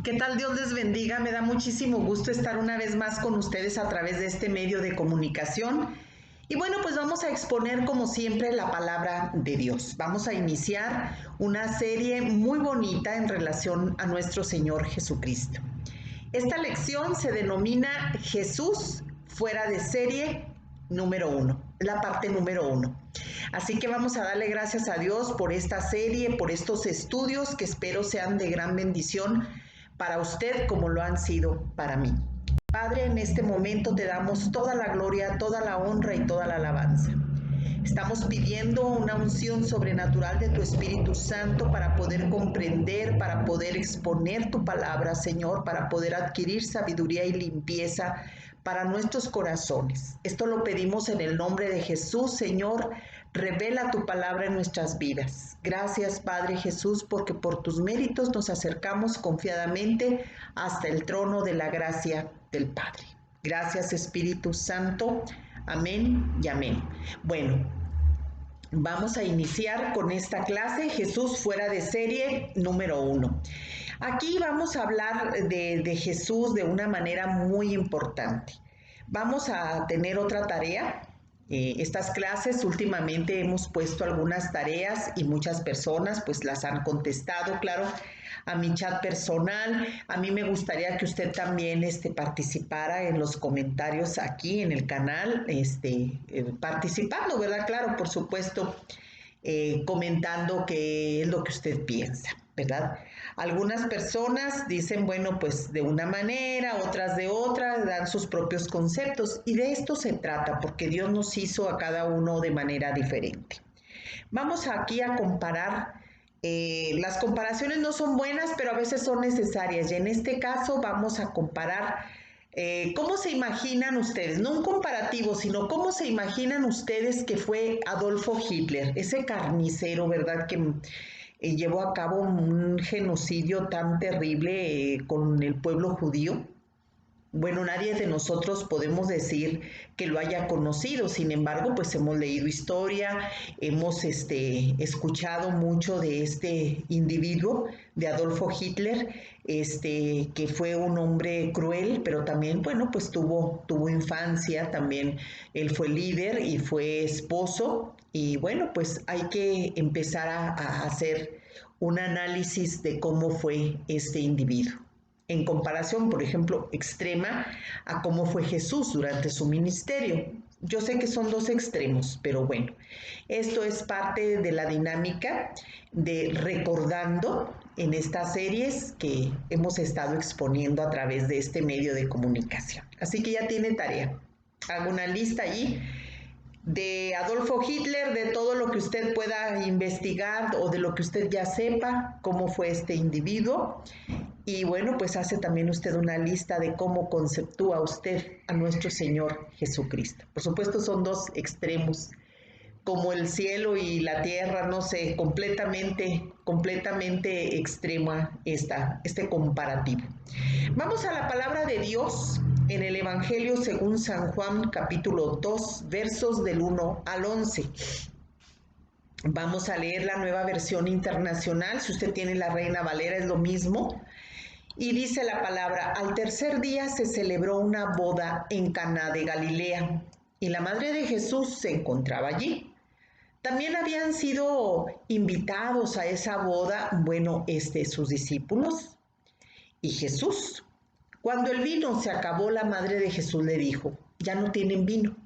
¿Qué tal? Dios les bendiga. Me da muchísimo gusto estar una vez más con ustedes a través de este medio de comunicación. Y bueno, pues vamos a exponer como siempre la palabra de Dios. Vamos a iniciar una serie muy bonita en relación a nuestro Señor Jesucristo. Esta lección se denomina Jesús fuera de serie número 1, la parte número 1. Así que vamos a darle gracias a Dios por esta serie, por estos estudios que espero sean de gran bendición para usted como lo han sido para mí. Padre, en este momento te damos toda la gloria, toda la honra y toda la alabanza. Estamos pidiendo una unción sobrenatural de tu Espíritu Santo para poder comprender, para poder exponer tu palabra, Señor, para poder adquirir sabiduría y limpieza para nuestros corazones. Esto lo pedimos en el nombre de Jesús, Señor. Revela tu palabra en nuestras vidas. Gracias, Padre Jesús, porque por tus méritos nos acercamos confiadamente hasta el trono de la gracia del Padre. Gracias, Espíritu Santo. Amén y amén. Bueno, vamos a iniciar con esta clase, Jesús fuera de serie número 1. Aquí vamos a hablar de Jesús de una manera muy importante. Vamos a tener otra tarea. Estas clases últimamente hemos puesto algunas tareas y muchas personas pues las han contestado, claro, a mi chat personal. A mí me gustaría que usted también participara en los comentarios aquí en el canal, participando, ¿verdad? Claro, por supuesto, comentando qué es lo que usted piensa, ¿verdad? Algunas personas dicen, bueno, pues de una manera, otras de otra, dan sus propios conceptos y de esto se trata, porque Dios nos hizo a cada uno de manera diferente. Vamos aquí a comparar. Las comparaciones no son buenas, pero a veces son necesarias. Y en este caso vamos a comparar cómo se imaginan ustedes, no un comparativo, sino cómo se imaginan ustedes que fue Adolfo Hitler, ese carnicero, ¿verdad? Que llevó a cabo un genocidio tan terrible con el pueblo judío. Bueno, nadie de nosotros podemos decir que lo haya conocido, sin embargo, pues hemos leído historia, hemos escuchado mucho de este individuo, de Adolfo Hitler, que fue un hombre cruel, pero también, bueno, pues tuvo infancia, también él fue líder y fue esposo, y bueno, pues hay que empezar a hacer un análisis de cómo fue este individuo en comparación, por ejemplo, extrema a cómo fue Jesús durante su ministerio. Yo sé que son dos extremos, pero bueno, esto es parte de la dinámica de recordando en estas series que hemos estado exponiendo a través de este medio de comunicación. Así que ya tiene tarea. Hago una lista allí de Adolfo Hitler, de todo lo que usted pueda investigar o de lo que usted ya sepa, cómo fue este individuo. Y bueno, pues hace también usted una lista de cómo conceptúa usted a nuestro Señor Jesucristo. Por supuesto, son dos extremos, como el cielo y la tierra, no sé, completamente extrema este comparativo. Vamos a la palabra de Dios en el Evangelio según San Juan, capítulo 2, versos del 1 al 11. Vamos a leer la Nueva Versión Internacional. Si usted tiene la Reina Valera, es lo mismo. Y dice la palabra: al tercer día se celebró una boda en Caná de Galilea, y la madre de Jesús se encontraba allí. También habían sido invitados a esa boda, sus discípulos y Jesús. Cuando el vino se acabó, la madre de Jesús le dijo: ya no tienen vino.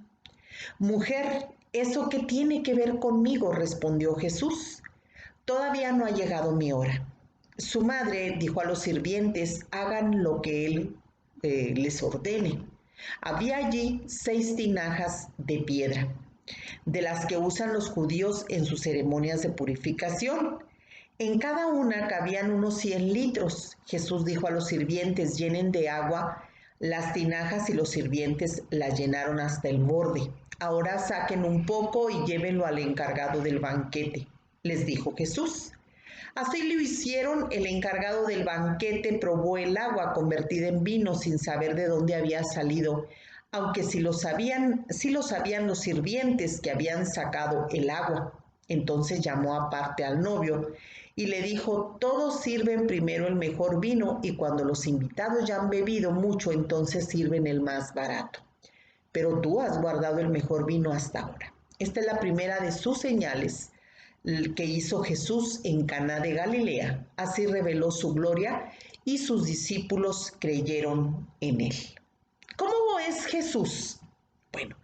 Mujer, ¿eso qué tiene que ver conmigo?, respondió Jesús. Todavía no ha llegado mi hora. Su madre dijo a los sirvientes: hagan lo que él les ordene. Había allí 6 tinajas de piedra, de las que usan los judíos en sus ceremonias de purificación. En cada una cabían unos 100 litros. Jesús dijo a los sirvientes: llenen de agua las tinajas, y los sirvientes las llenaron hasta el borde. Ahora saquen un poco y llévenlo al encargado del banquete, les dijo Jesús. Así lo hicieron. El encargado del banquete probó el agua convertida en vino sin saber de dónde había salido, aunque sí lo sabían los sirvientes que habían sacado el agua. Entonces llamó aparte al novio y le dijo: todos sirven primero el mejor vino y cuando los invitados ya han bebido mucho, entonces sirven el más barato. Pero tú has guardado el mejor vino hasta ahora. Esta es la primera de sus señales que hizo Jesús en Caná de Galilea. Así reveló su gloria y sus discípulos creyeron en él. ¿Cómo es Jesús? Bueno,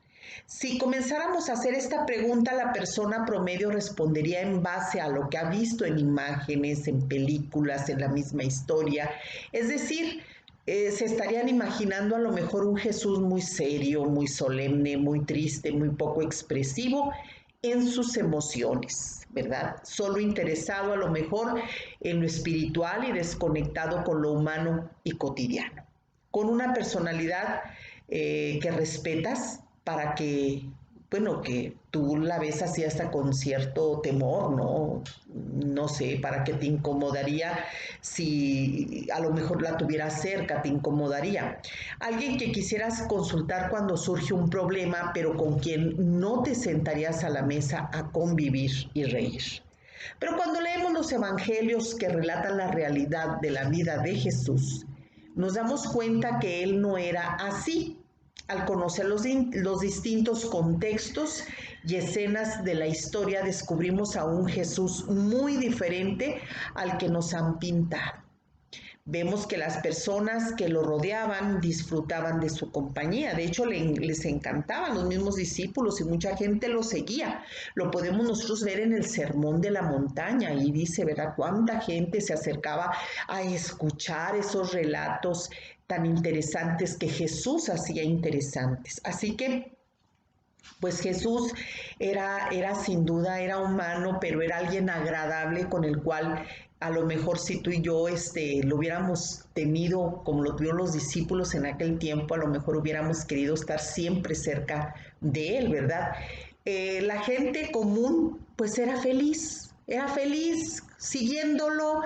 si comenzáramos a hacer esta pregunta, la persona promedio respondería en base a lo que ha visto en imágenes, en películas, en la misma historia. Es decir, se estarían imaginando a lo mejor un Jesús muy serio, muy solemne, muy triste, muy poco expresivo en sus emociones, ¿verdad? Solo interesado a lo mejor en lo espiritual y desconectado con lo humano y cotidiano. Con una personalidad que respetas para que, bueno, que tú la ves así hasta con cierto temor, ¿no? No sé, para qué te incomodaría si a lo mejor la tuvieras cerca, te incomodaría. Alguien que quisieras consultar cuando surge un problema, pero con quien no te sentarías a la mesa a convivir y reír. Pero cuando leemos los evangelios que relatan la realidad de la vida de Jesús, nos damos cuenta que él no era así. Al conocer los distintos contextos y escenas de la historia, descubrimos a un Jesús muy diferente al que nos han pintado. Vemos que las personas que lo rodeaban disfrutaban de su compañía. De hecho, les encantaban los mismos discípulos y mucha gente lo seguía. Lo podemos nosotros ver en el Sermón de la Montaña y dice, ¿verdad?, cuánta gente se acercaba a escuchar esos relatos tan interesantes que Jesús hacía interesantes. Así que pues Jesús era sin duda, era humano, pero era alguien agradable con el cual a lo mejor si tú y yo lo hubiéramos tenido como lo tuvieron los discípulos en aquel tiempo, a lo mejor hubiéramos querido estar siempre cerca de él, ¿verdad? La gente común pues era feliz siguiéndolo,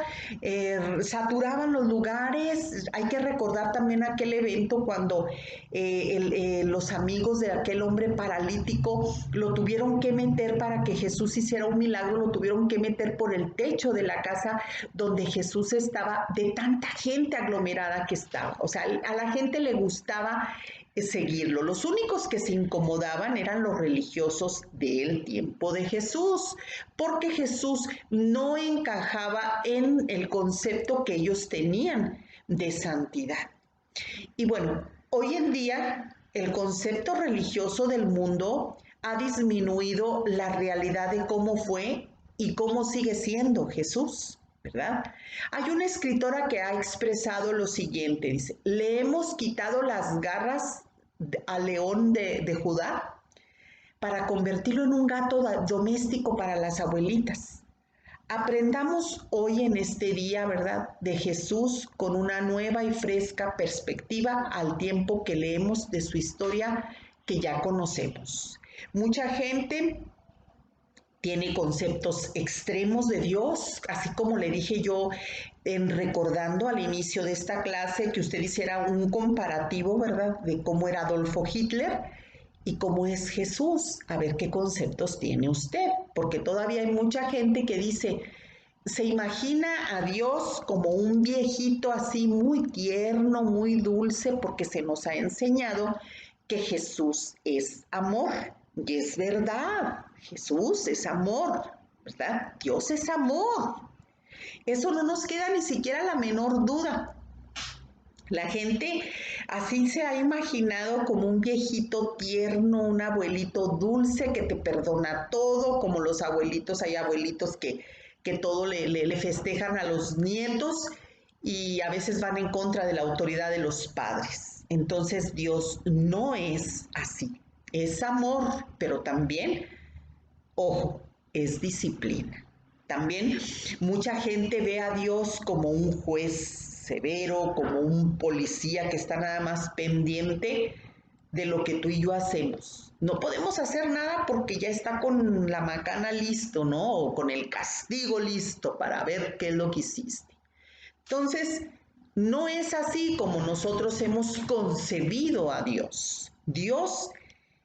saturaban los lugares. Hay que recordar también aquel evento cuando los amigos de aquel hombre paralítico lo tuvieron que meter para que Jesús hiciera un milagro, lo tuvieron que meter por el techo de la casa donde Jesús estaba, de tanta gente aglomerada que estaba. O sea, a la gente le gustaba seguirlo. Los únicos que se incomodaban eran los religiosos del tiempo de Jesús, porque Jesús no encajaba en el concepto que ellos tenían de santidad. Y bueno, hoy en día el concepto religioso del mundo ha disminuido la realidad de cómo fue y cómo sigue siendo Jesús, ¿verdad? Hay una escritora que ha expresado lo siguiente, dice: le hemos quitado las garras al león de Judá para convertirlo en un gato doméstico para las abuelitas. Aprendamos hoy en este día, ¿verdad?, de Jesús con una nueva y fresca perspectiva al tiempo que leemos de su historia que ya conocemos. Mucha gente tiene conceptos extremos de Dios, así como le dije yo recordando al inicio de esta clase que usted hiciera un comparativo, ¿verdad?, de cómo era Adolfo Hitler y cómo es Jesús, a ver qué conceptos tiene usted, porque todavía hay mucha gente que dice, se imagina a Dios como un viejito así muy tierno, muy dulce, porque se nos ha enseñado que Jesús es amor. Y es verdad, Jesús es amor, ¿verdad? Dios es amor. Eso no nos queda ni siquiera la menor duda. La gente así se ha imaginado como un viejito tierno, un abuelito dulce que te perdona todo, como los abuelitos, hay abuelitos que todo le festejan a los nietos y a veces van en contra de la autoridad de los padres. Entonces Dios no es así. Es amor, pero también, ojo, es disciplina. También mucha gente ve a Dios como un juez severo, como un policía que está nada más pendiente de lo que tú y yo hacemos. No podemos hacer nada porque ya está con la macana listo, ¿no? O con el castigo listo para ver qué es lo que hiciste. Entonces, no es así como nosotros hemos concebido a Dios. Dios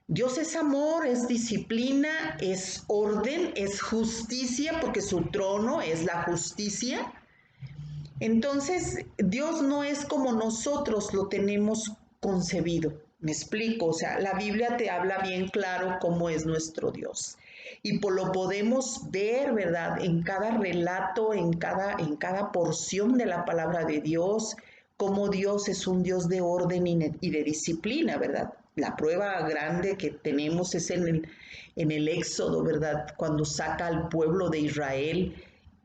Dios es amor, es disciplina, es orden, es justicia, porque su trono es la justicia. Entonces, Dios no es como nosotros lo tenemos concebido. Me explico, o sea, la Biblia te habla bien claro cómo es nuestro Dios. Y lo podemos ver, ¿verdad? En cada relato, en cada porción de la palabra de Dios, cómo Dios es un Dios de orden y de disciplina, ¿verdad? La prueba grande que tenemos es en el Éxodo, ¿verdad? Cuando saca al pueblo de Israel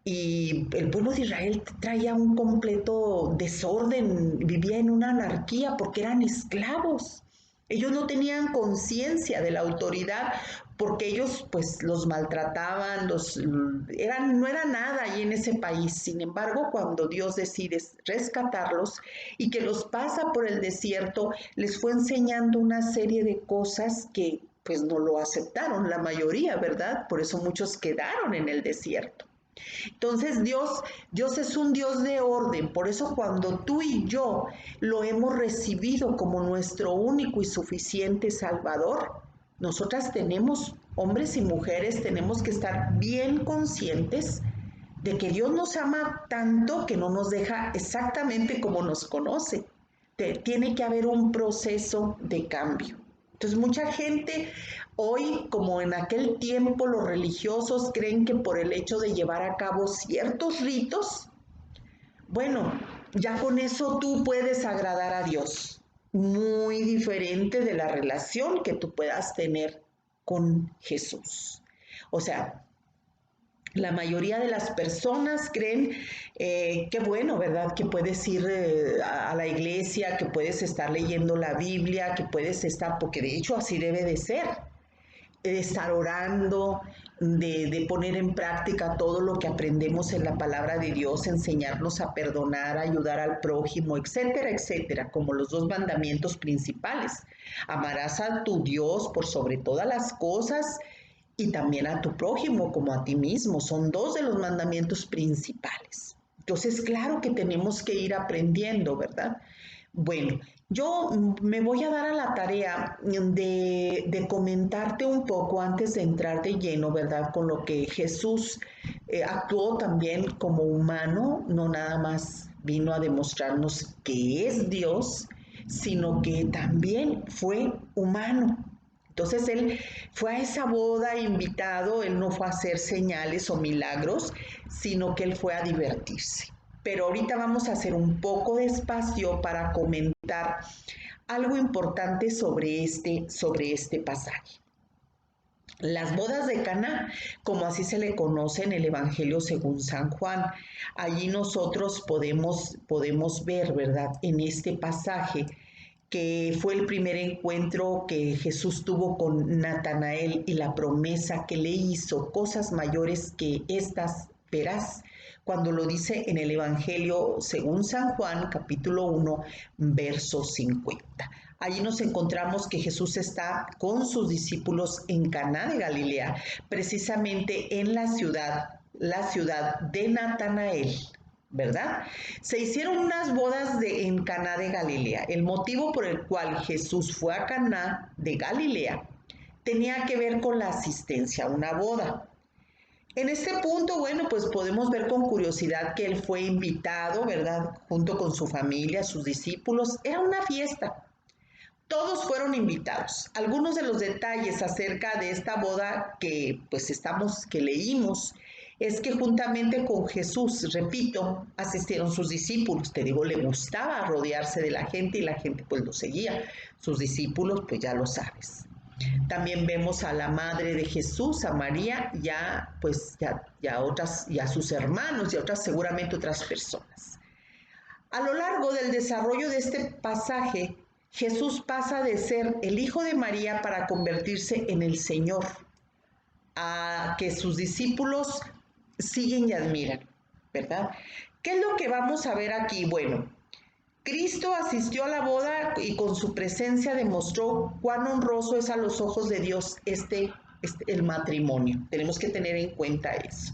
y el pueblo de Israel traía un completo desorden, vivía en una anarquía porque eran esclavos. Ellos no tenían conciencia de la autoridad porque ellos pues los maltrataban, no era nada ahí en ese país. Sin embargo, cuando Dios decide rescatarlos y que los pasa por el desierto, les fue enseñando una serie de cosas que pues no lo aceptaron, la mayoría, ¿verdad? Por eso muchos quedaron en el desierto. Entonces Dios es un Dios de orden, por eso cuando tú y yo lo hemos recibido como nuestro único y suficiente Salvador, nosotras tenemos, hombres y mujeres, tenemos que estar bien conscientes de que Dios nos ama tanto que no nos deja exactamente como nos conoce. Tiene que haber un proceso de cambio. Entonces mucha gente hoy, como en aquel tiempo, los religiosos creen que por el hecho de llevar a cabo ciertos ritos, bueno, ya con eso tú puedes agradar a Dios. Muy diferente de la relación que tú puedas tener con Jesús. O sea, la mayoría de las personas creen que bueno, ¿verdad? Que puedes ir a la iglesia, que puedes estar leyendo la Biblia, que puedes estar, porque de hecho así debe de ser, de estar orando, de poner en práctica todo lo que aprendemos en la palabra de Dios, enseñarnos a perdonar, a ayudar al prójimo, etcétera, etcétera, como los dos mandamientos principales. Amarás a tu Dios por sobre todas las cosas y también a tu prójimo como a ti mismo. Son dos de los mandamientos principales. Entonces, claro que tenemos que ir aprendiendo, ¿verdad? Bueno, yo me voy a dar a la tarea de comentarte un poco antes de entrar de lleno, ¿verdad? Con lo que Jesús actuó también como humano, no nada más vino a demostrarnos que es Dios, sino que también fue humano. Entonces él fue a esa boda invitado, él no fue a hacer señales o milagros, sino que él fue a divertirse. Pero ahorita vamos a hacer un poco de espacio para comentar algo importante sobre este pasaje. Las bodas de Caná, como así se le conoce en el Evangelio según San Juan, allí nosotros podemos ver, ¿verdad? En este pasaje que fue el primer encuentro que Jesús tuvo con Natanael y la promesa que le hizo, cosas mayores que estas verás, cuando lo dice en el Evangelio según San Juan, capítulo 1, verso 50. Allí nos encontramos que Jesús está con sus discípulos en Caná de Galilea, precisamente en la ciudad de Natanael, ¿verdad? Se hicieron unas bodas en Caná de Galilea. El motivo por el cual Jesús fue a Caná de Galilea tenía que ver con la asistencia a una boda. En este punto, bueno, pues podemos ver con curiosidad que él fue invitado, ¿verdad? Junto con su familia, sus discípulos. Era una fiesta. Todos fueron invitados. Algunos de los detalles acerca de esta boda que leímos es que juntamente con Jesús, repito, asistieron sus discípulos. Te digo, le gustaba rodearse de la gente y la gente pues lo seguía. Sus discípulos, pues ya lo sabes. También vemos a la madre de Jesús, a María, y a sus hermanos y a otras, seguramente otras personas. A lo largo del desarrollo de este pasaje, Jesús pasa de ser el hijo de María para convertirse en el Señor, a que sus discípulos siguen y admiran, ¿verdad? ¿Qué es lo que vamos a ver aquí? Bueno, Cristo asistió a la boda y con su presencia demostró cuán honroso es a los ojos de Dios el matrimonio. Tenemos que tener en cuenta eso.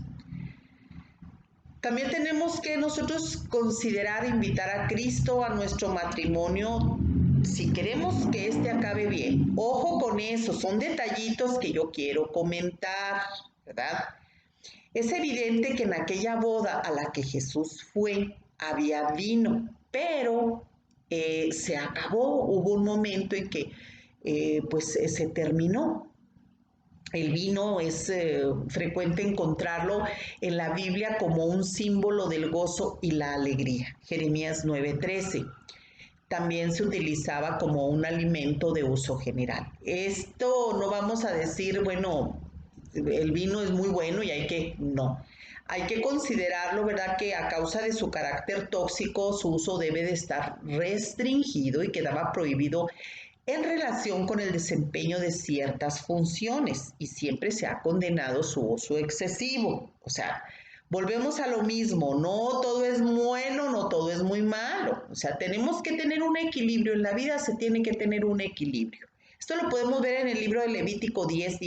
También tenemos que nosotros considerar invitar a Cristo a nuestro matrimonio si queremos que este acabe bien, ojo con eso, son detallitos que yo quiero comentar, ¿verdad? Es evidente que en aquella boda a la que Jesús fue había vino, pero se acabó, hubo un momento en que se terminó. El vino es frecuente encontrarlo en la Biblia como un símbolo del gozo y la alegría. Jeremías 9:13. También se utilizaba como un alimento de uso general. Esto no vamos a decir, bueno, el vino es muy bueno y no. Hay que considerarlo, ¿verdad? Que a causa de su carácter tóxico, su uso debe de estar restringido y quedaba prohibido en relación con el desempeño de ciertas funciones y siempre se ha condenado su uso excesivo. O sea, volvemos a lo mismo, no todo es bueno, no todo es muy malo. O sea, tenemos que tener un equilibrio, en la vida se tiene que tener un equilibrio. Esto lo podemos ver en el libro de Levítico 10,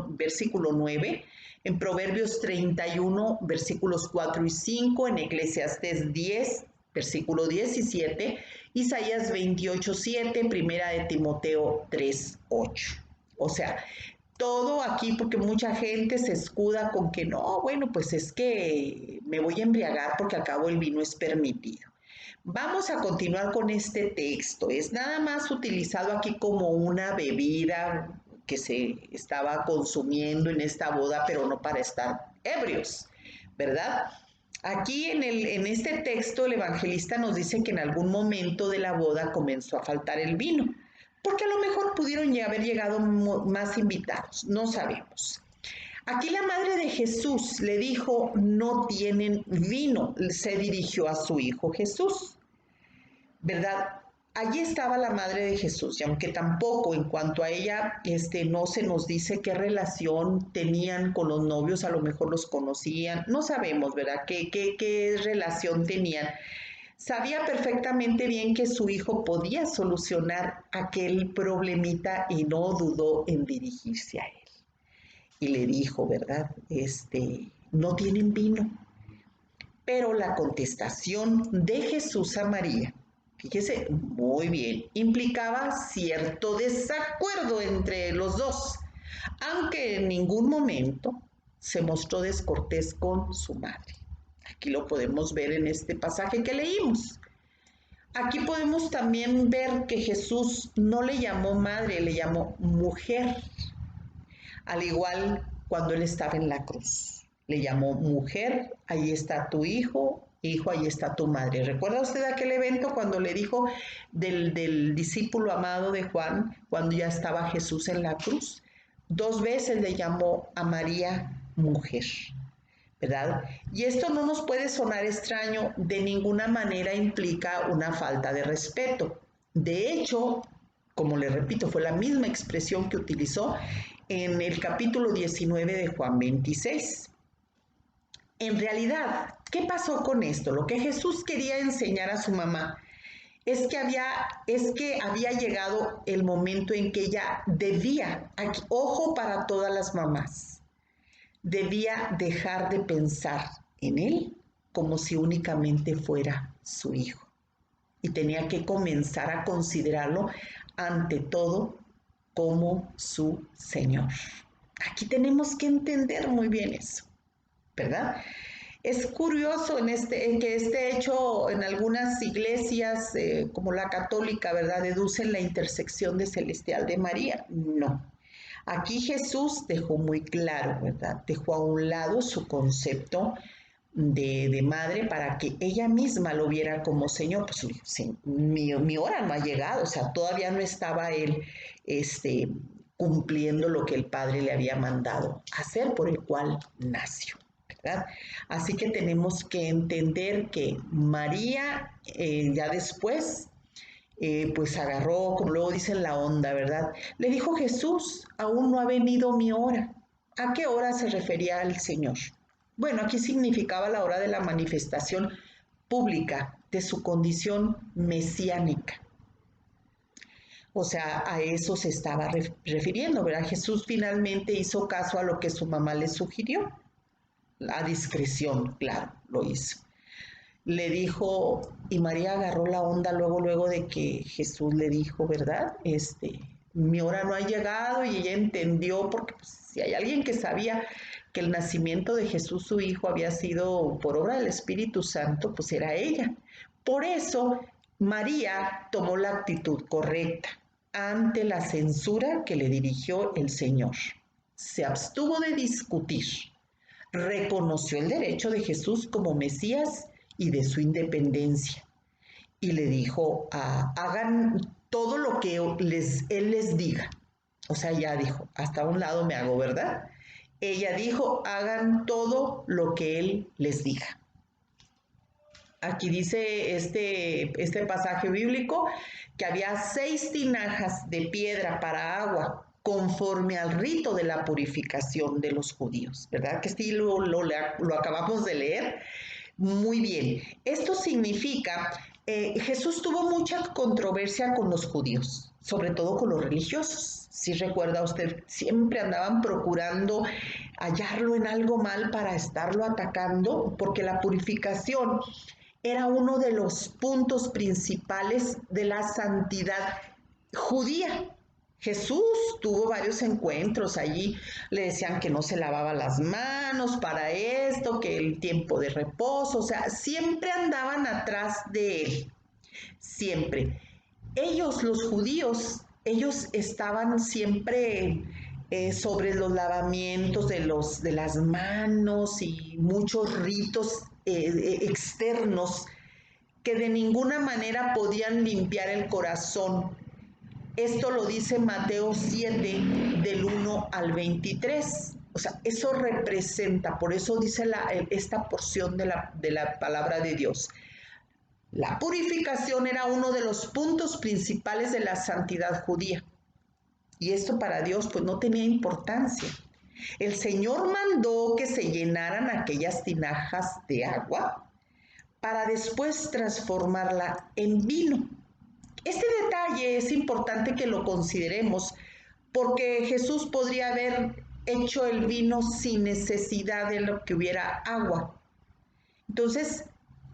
versículo 9, en Proverbios 31, versículos 4 y 5, en Eclesiastés 10, versículo 17, Isaías 28:7, Primera de Timoteo 3:8. O sea, todo aquí porque mucha gente se escuda con que no, bueno, pues es que me voy a embriagar porque al cabo el vino es permitido. Vamos a continuar con este texto. Es nada más utilizado aquí como una bebida que se estaba consumiendo en esta boda, pero no para estar ebrios, ¿verdad? Aquí en este texto el evangelista nos dice que en algún momento de la boda comenzó a faltar el vino, porque a lo mejor pudieron haber llegado más invitados, no sabemos. Aquí la madre de Jesús le dijo, no tienen vino, se dirigió a su hijo Jesús, ¿verdad? Allí estaba la madre de Jesús y aunque tampoco en cuanto a ella no se nos dice qué relación tenían con los novios, a lo mejor los conocían, no sabemos, ¿verdad? ¿Qué relación tenían? Sabía perfectamente bien que su hijo podía solucionar aquel problemita y no dudó en dirigirse a él. Y le dijo, ¿verdad? No tienen vino. Pero la contestación de Jesús a María, fíjese muy bien, implicaba cierto desacuerdo entre los dos, aunque en ningún momento se mostró descortés con su madre. Aquí lo podemos ver en este pasaje que leímos. Aquí podemos también ver que Jesús no le llamó madre, le llamó mujer, al igual cuando él estaba en la cruz. Le llamó mujer, ahí está tu hijo, hijo, ahí está tu madre. ¿Recuerda usted aquel evento cuando le dijo del discípulo amado de Juan, cuando ya estaba Jesús en la cruz? 2 veces le llamó a María mujer, ¿verdad? Y esto no nos puede sonar extraño, de ninguna manera implica una falta de respeto. De hecho, como le repito, fue la misma expresión que utilizó en el capítulo 19 de Juan 26. En realidad, ¿qué pasó con esto? Lo que Jesús quería enseñar a su mamá es que había llegado el momento en que ella debía, aquí, ojo para todas las mamás, debía dejar de pensar en él como si únicamente fuera su hijo. Y tenía que comenzar a considerarlo ante todo como su Señor. Aquí tenemos que entender muy bien eso, ¿verdad? Es curioso en que este hecho en algunas iglesias, como la católica, ¿verdad?, deducen la intersección de celestial de María. No. Aquí Jesús dejó muy claro, ¿verdad? Dejó a un lado su concepto de madre para que ella misma lo viera como Señor. Pues sí, mi hora no ha llegado, o sea, todavía no estaba él cumpliendo lo que el Padre le había mandado hacer, por el cual nació, ¿verdad? Así que tenemos que entender que María ya después pues agarró, como luego dicen, la onda, ¿verdad? Le dijo Jesús, aún no ha venido mi hora. ¿A qué hora se refería el Señor? Bueno, aquí significaba la hora de la manifestación pública de su condición mesiánica. O sea, a eso se estaba refiriendo, ¿verdad? Jesús finalmente hizo caso a lo que su mamá le sugirió. A discreción, claro, lo hizo. le dijo, y María agarró la onda luego de que Jesús le dijo, ¿verdad? Mi hora no ha llegado, y ella entendió, porque pues, si hay alguien que sabía que el nacimiento de Jesús, su hijo, había sido por obra del Espíritu Santo, pues era ella. Por eso María tomó la actitud correcta ante la censura que le dirigió el Señor. Se abstuvo de discutir, reconoció el derecho de Jesús como Mesías y de su independencia, y le dijo, hagan todo lo que él les diga. O sea, ya dijo, hasta un lado me hago, ¿verdad? Ella dijo, hagan todo lo que él les diga. Aquí dice este pasaje bíblico que había 6 tinajas de piedra para agua, conforme al rito de la purificación de los judíos, ¿verdad? Que sí lo acabamos de leer. Muy bien. Esto significa, Jesús tuvo mucha controversia con los judíos, sobre todo con los religiosos. Si recuerda usted, siempre andaban procurando hallarlo en algo mal para estarlo atacando, porque la purificación era uno de los puntos principales de la santidad judía. Jesús tuvo varios encuentros allí, le decían que no se lavaba las manos para esto, que el tiempo de reposo, o sea, siempre andaban atrás de él, siempre. Ellos, los judíos, ellos estaban siempre sobre los lavamientos de las manos y muchos ritos externos que de ninguna manera podían limpiar el corazón. Esto lo dice Mateo 7, del 1 al 23. O sea, eso representa, por eso dice esta porción de la palabra de Dios. La purificación era uno de los puntos principales de la santidad judía. Y esto para Dios pues no tenía importancia. El Señor mandó que se llenaran aquellas tinajas de agua para después transformarla en vino. Este detalle es importante que lo consideremos porque Jesús podría haber hecho el vino sin necesidad de lo que hubiera agua. Entonces,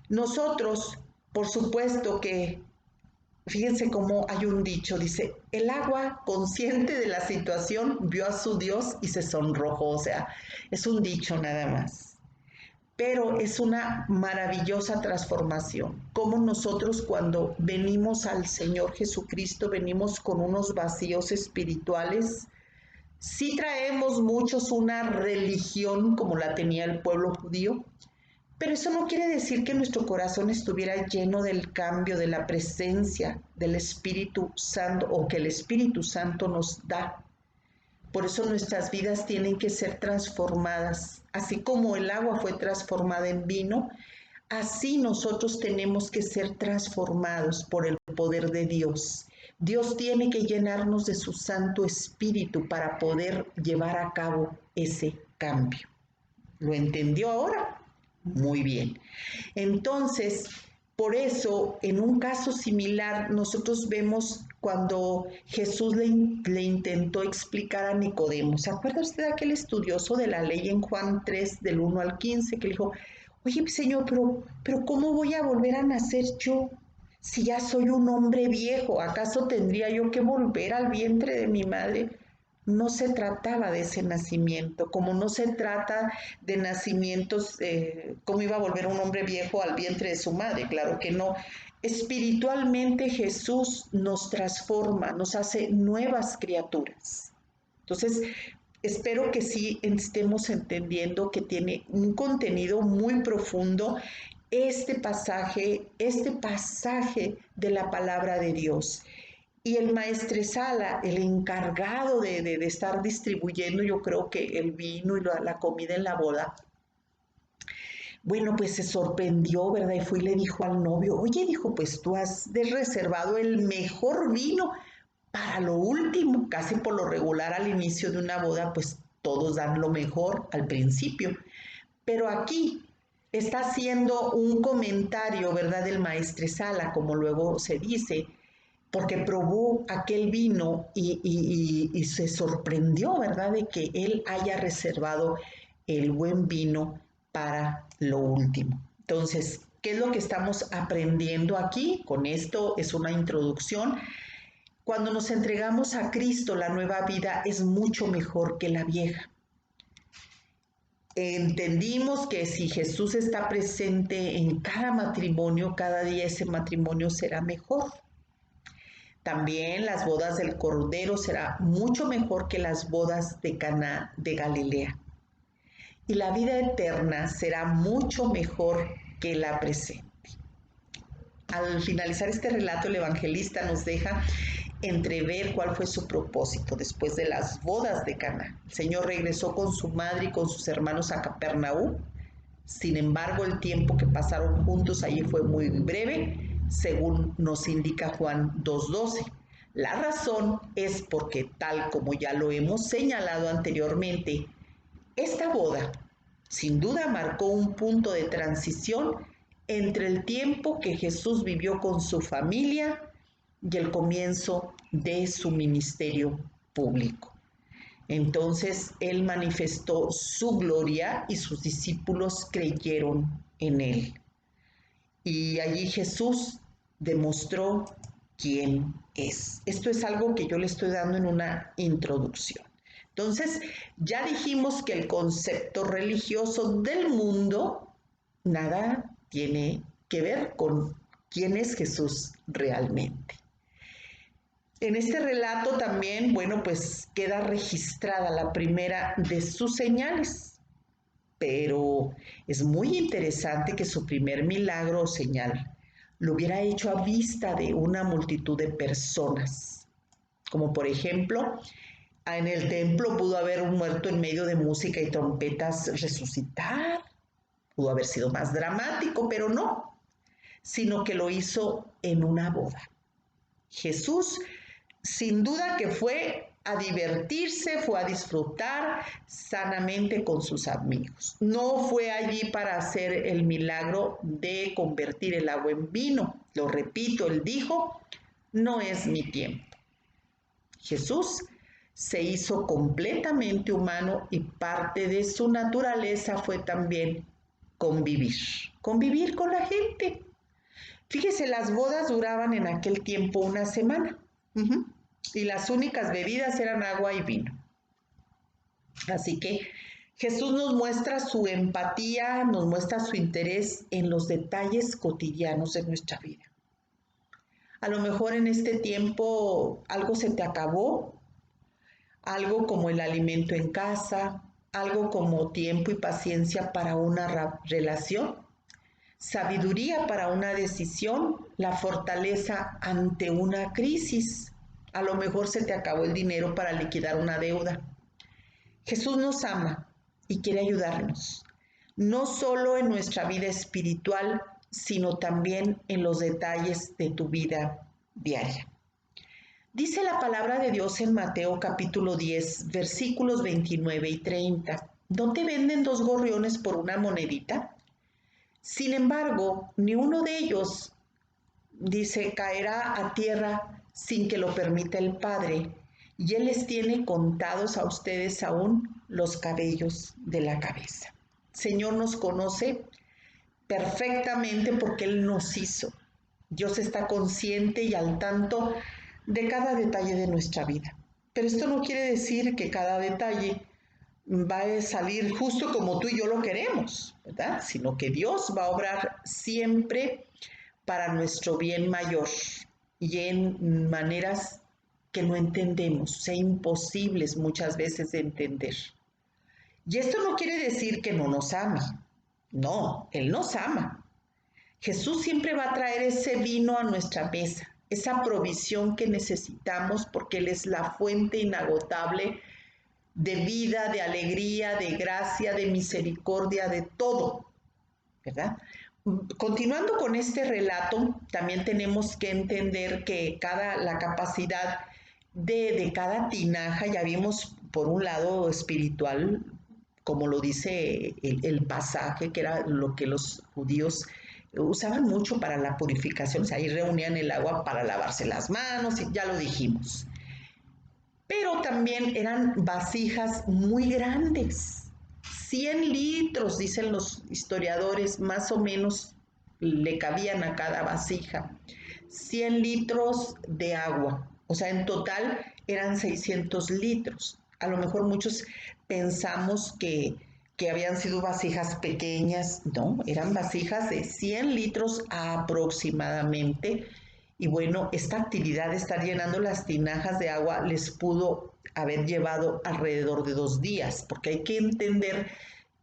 nosotros, por supuesto que, fíjense cómo hay un dicho, dice, el agua, consciente de la situación, vio a su Dios y se sonrojó. O sea, es un dicho nada más. Pero es una maravillosa transformación. Como nosotros cuando venimos al Señor Jesucristo, venimos con unos vacíos espirituales. Sí traemos muchos una religión como la tenía el pueblo judío, pero eso no quiere decir que nuestro corazón estuviera lleno del cambio, de la presencia del Espíritu Santo, o que el Espíritu Santo nos da. Por eso nuestras vidas tienen que ser transformadas. Así como el agua fue transformada en vino, así nosotros tenemos que ser transformados por el poder de Dios. Dios tiene que llenarnos de su Santo Espíritu para poder llevar a cabo ese cambio. ¿Lo entendió ahora? Muy bien. Entonces, por eso, en un caso similar, nosotros vemos cuando Jesús le intentó explicar a Nicodemo. ¿Se acuerda usted de aquel estudioso de la ley en Juan 3, del 1 al 15, que le dijo, oye, Señor, pero ¿cómo voy a volver a nacer yo? Si ya soy un hombre viejo, ¿acaso tendría yo que volver al vientre de mi madre? No se trataba de ese nacimiento, como no se trata de nacimientos, cómo iba a volver un hombre viejo al vientre de su madre, claro que no. Espiritualmente Jesús nos transforma, nos hace nuevas criaturas. Entonces, espero que sí estemos entendiendo que tiene un contenido muy profundo este pasaje de la palabra de Dios. Y el maestresala, el encargado de estar distribuyendo, yo creo que el vino y la comida en la boda, bueno, pues se sorprendió, ¿verdad? Y fue y le dijo al novio, oye, dijo, pues tú has reservado el mejor vino para lo último. Casi por lo regular al inicio de una boda, pues todos dan lo mejor al principio. Pero aquí está haciendo un comentario, ¿verdad? Del maestresala, como luego se dice, porque probó aquel vino y se sorprendió, ¿verdad?, de que él haya reservado el buen vino para lo último. Entonces, ¿Qué es lo que estamos aprendiendo aquí? Con esto es una introducción. Cuando nos entregamos a Cristo, la nueva vida es mucho mejor que la vieja. Entendimos que si Jesús está presente en cada matrimonio, cada día ese matrimonio será mejor. También las bodas del Cordero será mucho mejor que las bodas de Caná de Galilea. Y la vida eterna será mucho mejor que la presente. Al finalizar este relato, el evangelista nos deja entrever cuál fue su propósito después de las bodas de Caná. El Señor regresó con su madre y con sus hermanos a Capernaum. Sin embargo, el tiempo que pasaron juntos allí fue muy breve, según nos indica Juan 2:12. La razón es porque, tal como ya lo hemos señalado anteriormente, esta boda sin duda marcó un punto de transición entre el tiempo que Jesús vivió con su familia y el comienzo de su ministerio público. Entonces él manifestó su gloria y sus discípulos creyeron en él. Y allí Jesús demostró quién es. Esto es algo que yo le estoy dando en una introducción. Entonces, ya dijimos que el concepto religioso del mundo nada tiene que ver con quién es Jesús realmente. En este relato también, bueno, pues queda registrada la primera de sus señales, pero es muy interesante que su primer milagro o señal lo hubiera hecho a vista de una multitud de personas, como por ejemplo, en el templo pudo haber un muerto en medio de música y trompetas resucitar, pudo haber sido más dramático, pero no, sino que lo hizo en una boda. Jesús, sin duda que fue a divertirse, fue a disfrutar sanamente con sus amigos. No fue allí para hacer el milagro de convertir el agua en vino. Lo repito, él dijo, no es mi tiempo. Jesús se hizo completamente humano y parte de su naturaleza fue también convivir con la gente. Fíjese, las bodas duraban en aquel tiempo una semana y las únicas bebidas eran agua y vino. Así que Jesús nos muestra su empatía, nos muestra su interés en los detalles cotidianos de nuestra vida. A lo mejor en este tiempo algo se te acabó, algo como el alimento en casa, algo como tiempo y paciencia para una relación, sabiduría para una decisión, la fortaleza ante una crisis. A lo mejor se te acabó el dinero para liquidar una deuda. Jesús nos ama y quiere ayudarnos, no solo en nuestra vida espiritual, sino también en los detalles de tu vida diaria. Dice la palabra de Dios en Mateo capítulo 10, versículos 29 y 30. ¿No te venden 2 gorriones por una monedita? Sin embargo, ni uno de ellos, dice, caerá a tierra sin que lo permita el Padre, y Él les tiene contados a ustedes aún los cabellos de la cabeza. Señor nos conoce perfectamente porque Él nos hizo. Dios está consciente y al tanto de cada detalle de nuestra vida. Pero esto no quiere decir que cada detalle va a salir justo como tú y yo lo queremos, ¿verdad? Sino que Dios va a obrar siempre para nuestro bien mayor y en maneras que no entendemos, sea imposibles muchas veces de entender. Y esto no quiere decir que no nos ame. No, Él nos ama. Jesús siempre va a traer ese vino a nuestra mesa, esa provisión que necesitamos porque Él es la fuente inagotable de vida, de alegría, de gracia, de misericordia, de todo, ¿verdad? Continuando con este relato, también tenemos que entender que la capacidad de cada tinaja, ya vimos por un lado espiritual, como lo dice el pasaje, que era lo que los judíos usaban mucho para la purificación, o sea, ahí reunían el agua para lavarse las manos, y ya lo dijimos. Pero también eran vasijas muy grandes, 100 litros, dicen los historiadores, más o menos le cabían a cada vasija. 100 litros de agua, o sea, en total eran 600 litros. A lo mejor muchos pensamos que habían sido vasijas pequeñas, no, eran vasijas de 100 litros aproximadamente. Y bueno, esta actividad de estar llenando las tinajas de agua les pudo haber llevado alrededor de 2 días, porque hay que entender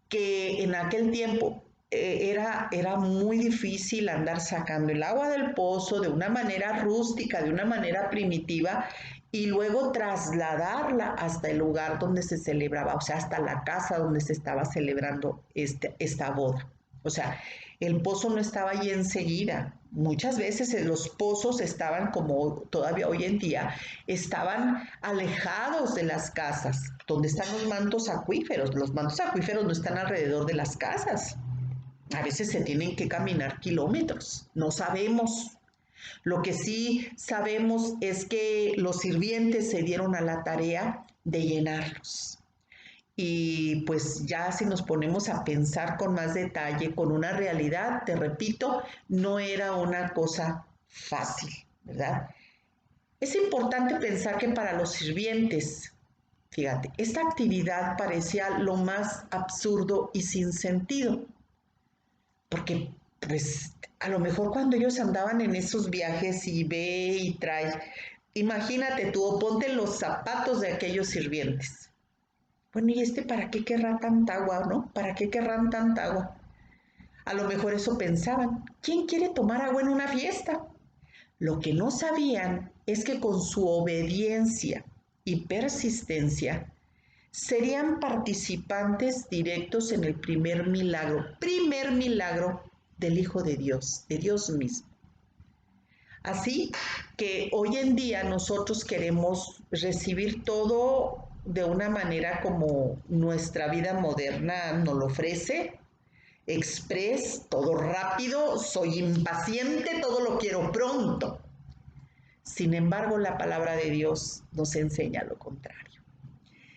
que en aquel tiempo era muy difícil andar sacando el agua del pozo de una manera rústica, de una manera primitiva, y luego trasladarla hasta el lugar donde se celebraba, o sea, hasta la casa donde se estaba celebrando esta boda. O sea, el pozo no estaba allí enseguida. Muchas veces los pozos estaban, como todavía hoy en día, estaban alejados de las casas, donde están los mantos acuíferos. Los mantos acuíferos no están alrededor de las casas. A veces se tienen que caminar kilómetros. No sabemos. Lo que sí sabemos es que los sirvientes se dieron a la tarea de llenarlos. Y pues ya si nos ponemos a pensar con más detalle, con una realidad, te repito, no era una cosa fácil, ¿verdad? Es importante pensar que para los sirvientes, fíjate, esta actividad parecía lo más absurdo y sin sentido, porque pues a lo mejor cuando ellos andaban en esos viajes y ve y trae, imagínate tú o ponte los zapatos de aquellos sirvientes. Bueno, ¿y para qué querrá tanta agua, no? ¿Para qué querrán tanta agua? A lo mejor eso pensaban. ¿Quién quiere tomar agua en una fiesta? Lo que no sabían es que con su obediencia y persistencia serían participantes directos en el primer milagro del Hijo de Dios mismo. Así que hoy en día nosotros queremos recibir todo de una manera como nuestra vida moderna nos lo ofrece, express, todo rápido, soy impaciente, todo lo quiero pronto. Sin embargo, la palabra de Dios nos enseña lo contrario.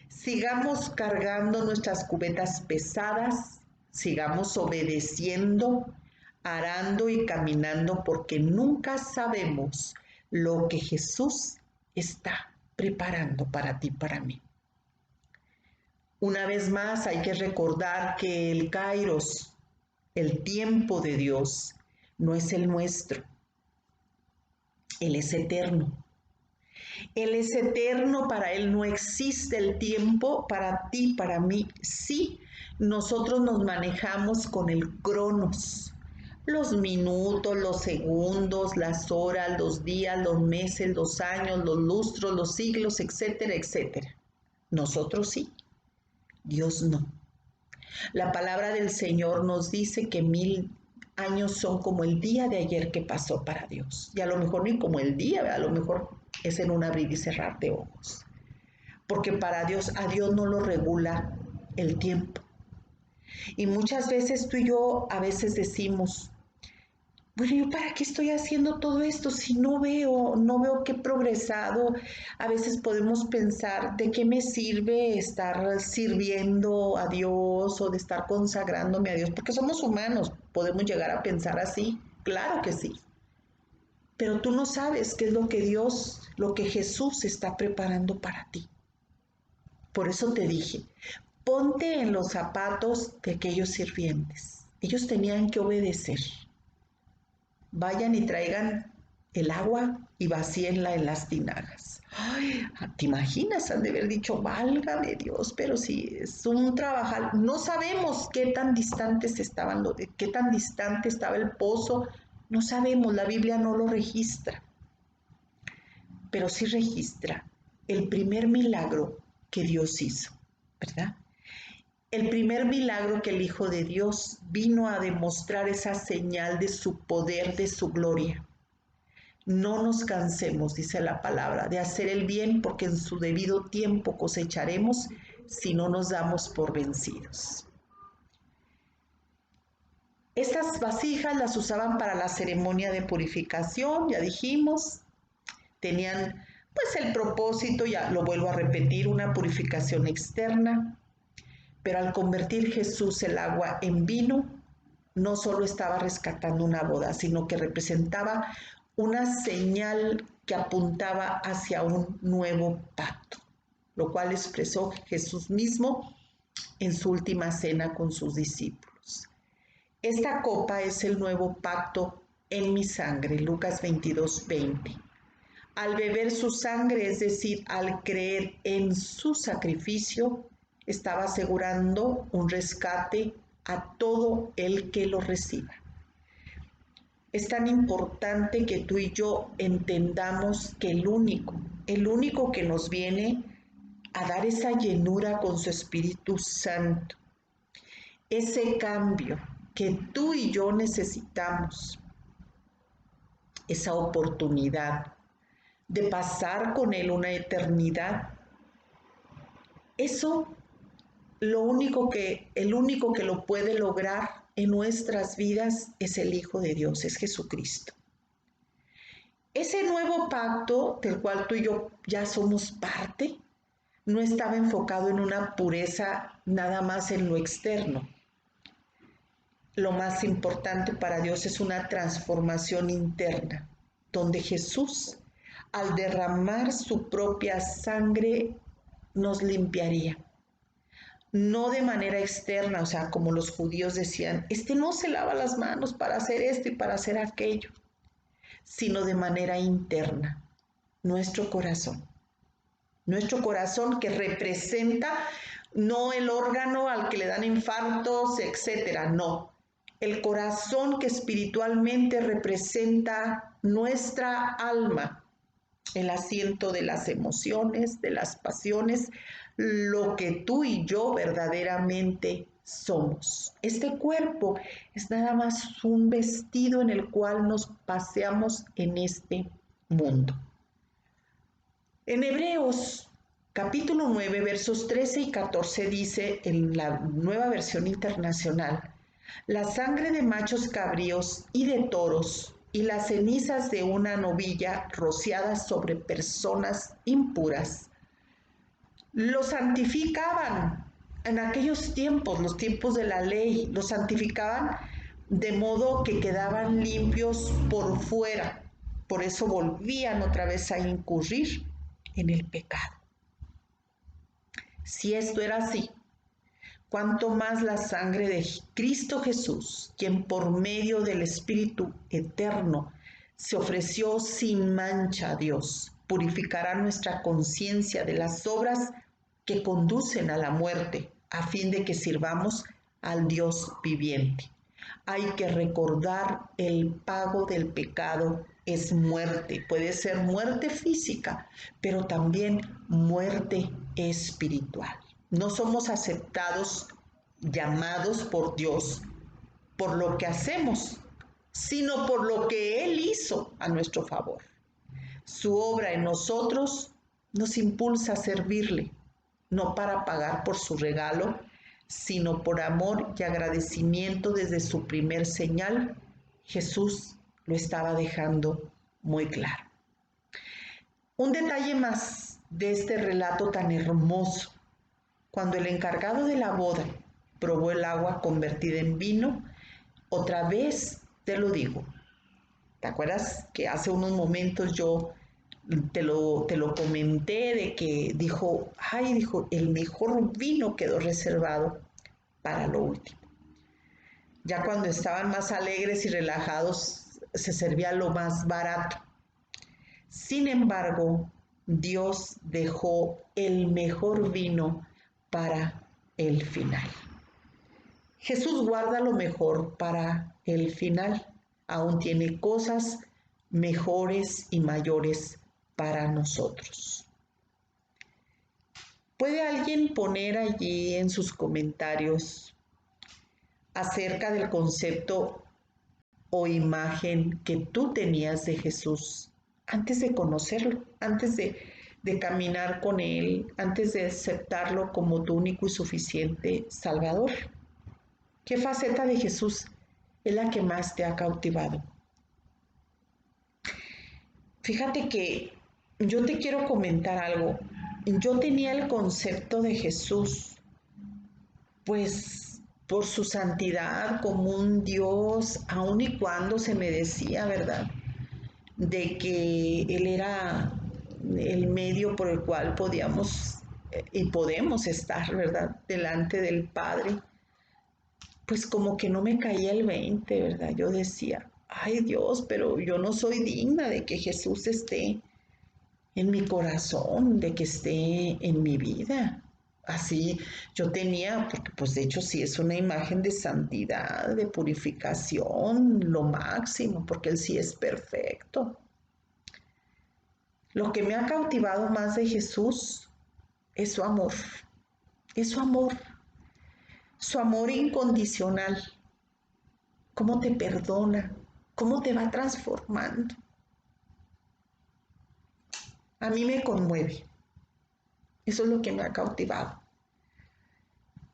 Sigamos cargando nuestras cubetas pesadas, sigamos obedeciendo, arando y caminando, porque nunca sabemos lo que Jesús está preparando para ti, para mí. Una vez más hay que recordar que el Kairos, el tiempo de Dios, no es el nuestro. Él es eterno. Él es eterno, para Él no existe el tiempo, para ti, para mí, sí. Nosotros nos manejamos con el cronos, los minutos, los segundos, las horas, los días, los meses, los años, los lustros, los siglos, etcétera, etcétera. Nosotros sí, Dios no. La palabra del Señor nos dice que 1000 años son como el día de ayer que pasó para Dios. Y a lo mejor ni como el día, a lo mejor es en un abrir y cerrar de ojos. Porque para Dios, a Dios no lo regula el tiempo. Y muchas veces tú y yo a veces decimos, bueno, ¿yo para qué estoy haciendo todo esto si no veo que he progresado? A veces podemos pensar, ¿de qué me sirve estar sirviendo a Dios o de estar consagrándome a Dios? Porque somos humanos, podemos llegar a pensar así, claro que sí. Pero tú no sabes qué es lo que Dios, lo que Jesús está preparando para ti. Por eso te dije, ponte en los zapatos de aquellos sirvientes. Ellos tenían que obedecer. Vayan y traigan el agua y vacíenla en las tinajas. Ay, ¿te imaginas? Han de haber dicho, válgame Dios, pero si es un trabajar, no sabemos qué tan distantes estaban, qué tan distante estaba el pozo, no sabemos, la Biblia no lo registra, pero sí registra el primer milagro que Dios hizo, ¿verdad? El primer milagro que el Hijo de Dios vino a demostrar esa señal de su poder, de su gloria. No nos cansemos, dice la palabra, de hacer el bien, porque en su debido tiempo cosecharemos si no nos damos por vencidos. Estas vasijas las usaban para la ceremonia de purificación, ya dijimos, tenían pues el propósito, ya lo vuelvo a repetir, una purificación externa. Pero al convertir Jesús el agua en vino, no solo estaba rescatando una boda, sino que representaba una señal que apuntaba hacia un nuevo pacto, lo cual expresó Jesús mismo en su última cena con sus discípulos. Esta copa es el nuevo pacto en mi sangre, Lucas 22:20. Al beber su sangre, es decir, al creer en su sacrificio, estaba asegurando un rescate a todo el que lo reciba. Es tan importante que tú y yo entendamos que el único que nos viene a dar esa llenura con su Espíritu Santo, ese cambio que tú y yo necesitamos, esa oportunidad de pasar con Él una eternidad, eso el único que lo puede lograr en nuestras vidas es el Hijo de Dios, es Jesucristo. Ese nuevo pacto del cual tú y yo ya somos parte, no estaba enfocado en una pureza nada más en lo externo. Lo más importante para Dios es una transformación interna, donde Jesús, al derramar su propia sangre, nos limpiaría. No de manera externa, o sea, como los judíos decían, no se lava las manos para hacer esto y para hacer aquello, sino de manera interna, nuestro corazón. Nuestro corazón que representa no el órgano al que le dan infartos, etcétera, no. El corazón que espiritualmente representa nuestra alma, el asiento de las emociones, de las pasiones, lo que tú y yo verdaderamente somos. Este cuerpo es nada más un vestido en el cual nos paseamos en este mundo. En Hebreos capítulo 9, versos 13 y 14 dice en la Nueva Versión Internacional: la sangre de machos cabríos y de toros y las cenizas de una novilla rociadas sobre personas impuras lo santificaban. En aquellos tiempos, los tiempos de la ley, lo santificaban de modo que quedaban limpios por fuera. Por eso volvían otra vez a incurrir en el pecado. Si esto era así, cuánto más la sangre de Cristo Jesús, quien por medio del Espíritu eterno se ofreció sin mancha a Dios, purificará nuestra conciencia de las obras que conducen a la muerte, a fin de que sirvamos al Dios viviente. Hay que recordar, el pago del pecado es muerte. Puede ser muerte física, pero también muerte espiritual. No somos aceptados, llamados por Dios por lo que hacemos, sino por lo que Él hizo a nuestro favor. Su obra en nosotros nos impulsa a servirle, no para pagar por su regalo, sino por amor y agradecimiento. Desde su primer señal, Jesús lo estaba dejando muy claro. Un detalle más de este relato tan hermoso: cuando el encargado de la boda probó el agua convertida en vino, otra vez te lo digo. ¿Te acuerdas que hace unos momentos yo te lo comenté de que dijo, el mejor vino quedó reservado para lo último? Ya cuando estaban más alegres y relajados, se servía lo más barato. Sin embargo, Dios dejó el mejor vino para el final. Jesús guarda lo mejor para el final. Aún tiene cosas mejores y mayores para nosotros. ¿Puede alguien poner allí en sus comentarios acerca del concepto o imagen que tú tenías de Jesús antes de conocerlo, antes de caminar con Él, antes de aceptarlo como tu único y suficiente Salvador? ¿Qué faceta de Jesús es la que más te ha cautivado? Fíjate que yo te quiero comentar algo. Yo tenía el concepto de Jesús, pues, por su santidad como un Dios, aun y cuando se me decía, ¿verdad?, de que Él era el medio por el cual podíamos y podemos estar, ¿verdad?, delante del Padre. Pues como que no me caía el 20, ¿verdad? Yo decía, ay Dios, pero yo no soy digna de que Jesús esté en mi corazón, de que esté en mi vida. Así yo tenía, porque pues de hecho sí es una imagen de santidad, de purificación, lo máximo, porque Él sí es perfecto. Lo que me ha cautivado más de Jesús es es su amor incondicional, cómo te perdona, cómo te va transformando. A mí me conmueve, eso es lo que me ha cautivado.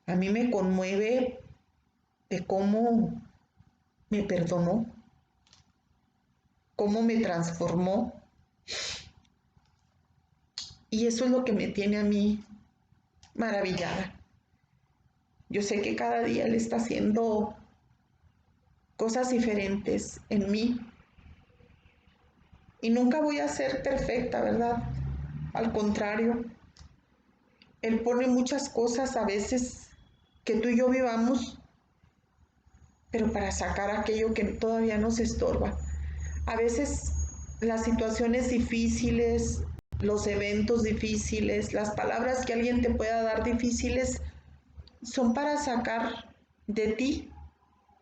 A mí me conmueve de cómo me perdonó, cómo me transformó. Y eso es lo que me tiene a mí maravillada. Yo sé que cada día Él está haciendo cosas diferentes en mí. Y nunca voy a ser perfecta, ¿verdad? Al contrario, Él pone muchas cosas a veces que tú y yo vivamos, pero para sacar aquello que todavía nos estorba. A veces las situaciones difíciles, los eventos difíciles, las palabras que alguien te pueda dar difíciles, son para sacar de ti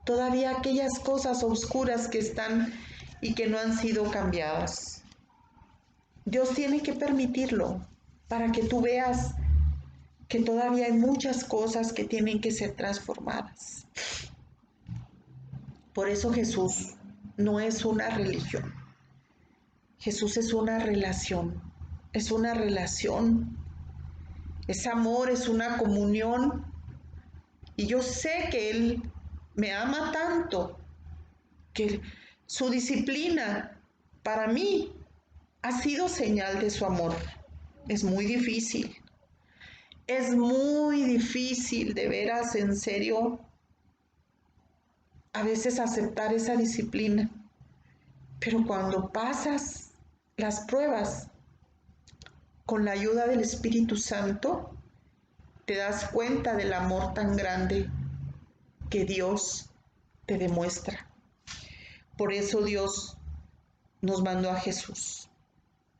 todavía aquellas cosas oscuras que están y que no han sido cambiadas. Dios tiene que permitirlo para que tú veas que todavía hay muchas cosas que tienen que ser transformadas. Por eso Jesús no es una religión. Jesús es una relación. Es una relación. Es amor, es una comunión. Y yo sé que Él me ama tanto que su disciplina para mí ha sido señal de su amor. Es muy difícil. Es muy difícil, de veras, en serio, a veces aceptar esa disciplina. Pero cuando pasas las pruebas con la ayuda del Espíritu Santo, te das cuenta del amor tan grande que Dios te demuestra. Por eso Dios nos mandó a Jesús.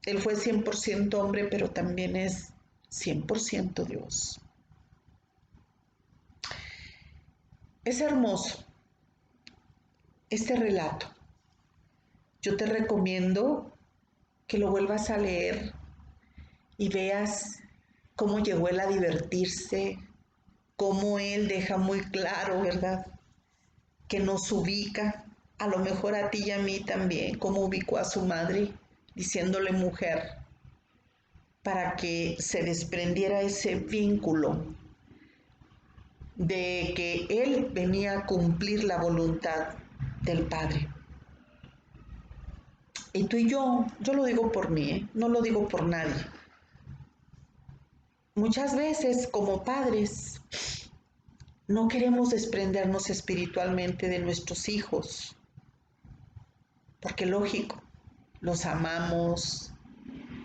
Él fue 100% hombre, pero también es 100% Dios. Es hermoso este relato. Yo te recomiendo que lo vuelvas a leer y veas cómo llegó Él a divertirse, cómo Él deja muy claro, ¿verdad?, que nos ubica, a lo mejor a ti y a mí también, cómo ubicó a su madre, diciéndole mujer, para que se desprendiera ese vínculo de que Él venía a cumplir la voluntad del Padre. Y tú y yo lo digo por mí, no lo digo por nadie. Muchas veces como padres no queremos desprendernos espiritualmente de nuestros hijos, porque lógico, los amamos,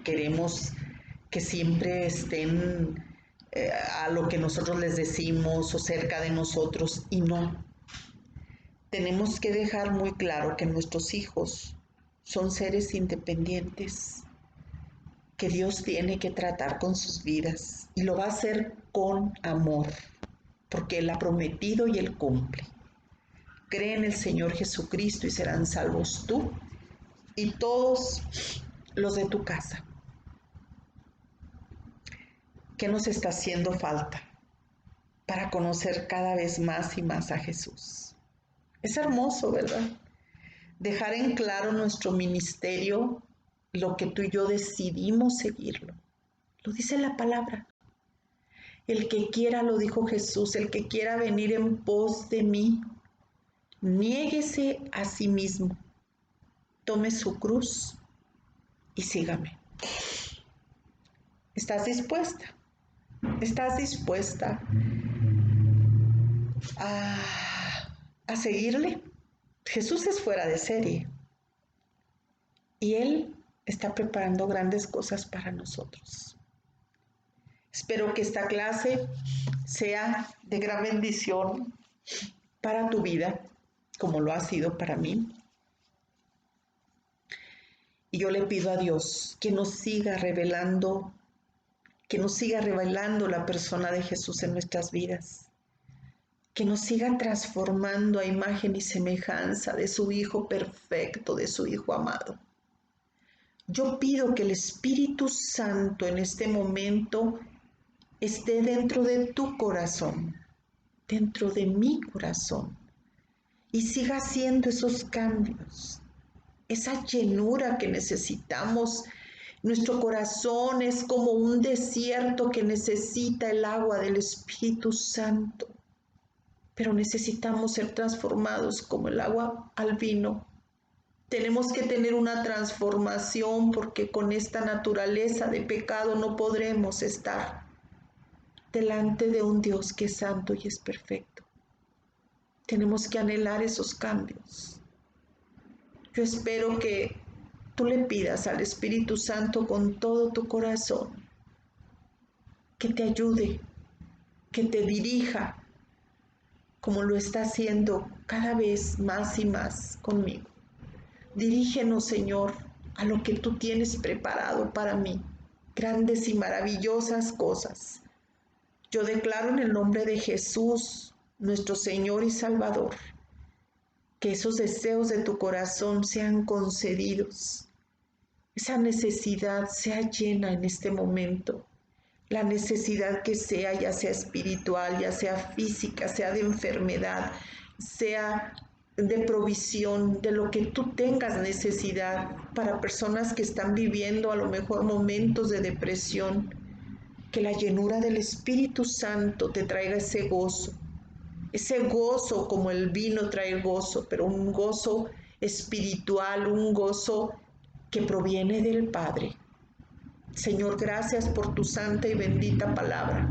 queremos que siempre estén a lo que nosotros les decimos o cerca de nosotros, y no. Tenemos que dejar muy claro que nuestros hijos son seres independientes, que Dios tiene que tratar con sus vidas y lo va a hacer con amor, porque Él ha prometido y Él cumple. Cree en el Señor Jesucristo y serán salvos tú y todos los de tu casa. ¿Qué nos está haciendo falta para conocer cada vez más y más a Jesús? Es hermoso, ¿verdad? Dejar en claro nuestro ministerio, lo que tú y yo decidimos seguirlo. Lo dice la palabra. El que quiera, lo dijo Jesús, el que quiera venir en pos de mí, niéguese a sí mismo, tome su cruz y sígame. ¿Estás dispuesta? ¿Estás dispuesta a seguirle. Jesús es fuera de serie y Él está preparando grandes cosas para nosotros. Espero que esta clase sea de gran bendición para tu vida, como lo ha sido para mí. Y yo le pido a Dios que nos siga revelando la persona de Jesús en nuestras vidas, que nos siga transformando a imagen y semejanza de su Hijo perfecto, de su Hijo amado. Yo pido que el Espíritu Santo en este momento esté dentro de tu corazón, dentro de mi corazón, y siga haciendo esos cambios, esa llenura que necesitamos. Nuestro corazón es como un desierto que necesita el agua del Espíritu Santo, pero necesitamos ser transformados como el agua al vino. Tenemos que tener una transformación porque con esta naturaleza de pecado no podremos estar delante de un Dios que es santo y es perfecto. Tenemos que anhelar esos cambios. Yo espero que tú le pidas al Espíritu Santo con todo tu corazón que te ayude, que te dirija, como lo está haciendo cada vez más y más conmigo. Dirígenos, Señor, a lo que tú tienes preparado para mí, grandes y maravillosas cosas. Yo declaro en el nombre de Jesús, nuestro Señor y Salvador, que esos deseos de tu corazón sean concedidos, esa necesidad sea llena en este momento, la necesidad que sea, ya sea espiritual, ya sea física, sea de enfermedad, sea de provisión, de lo que tú tengas necesidad para personas que están viviendo a lo mejor momentos de depresión, que la llenura del Espíritu Santo te traiga ese gozo como el vino trae gozo, pero un gozo espiritual, un gozo que proviene del Padre. Señor, gracias por tu santa y bendita palabra.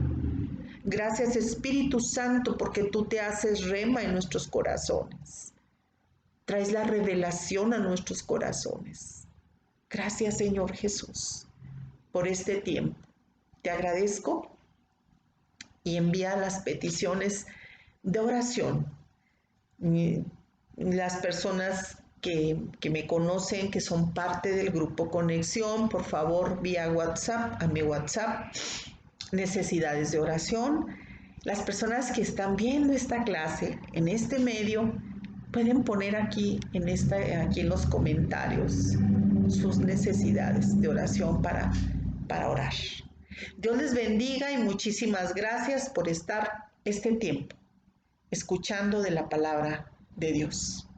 Gracias, Espíritu Santo, porque tú te haces rema en nuestros corazones. Traes la revelación a nuestros corazones. Gracias, Señor Jesús, por este tiempo. Te agradezco y envía las peticiones de oración. Las personas que me conocen, que son parte del grupo Conexión, por favor, vía WhatsApp, a mi WhatsApp, necesidades de oración. Las personas que están viendo esta clase en este medio pueden poner aquí en los comentarios sus necesidades de oración para orar. Dios les bendiga y muchísimas gracias por estar este tiempo escuchando de la palabra de Dios.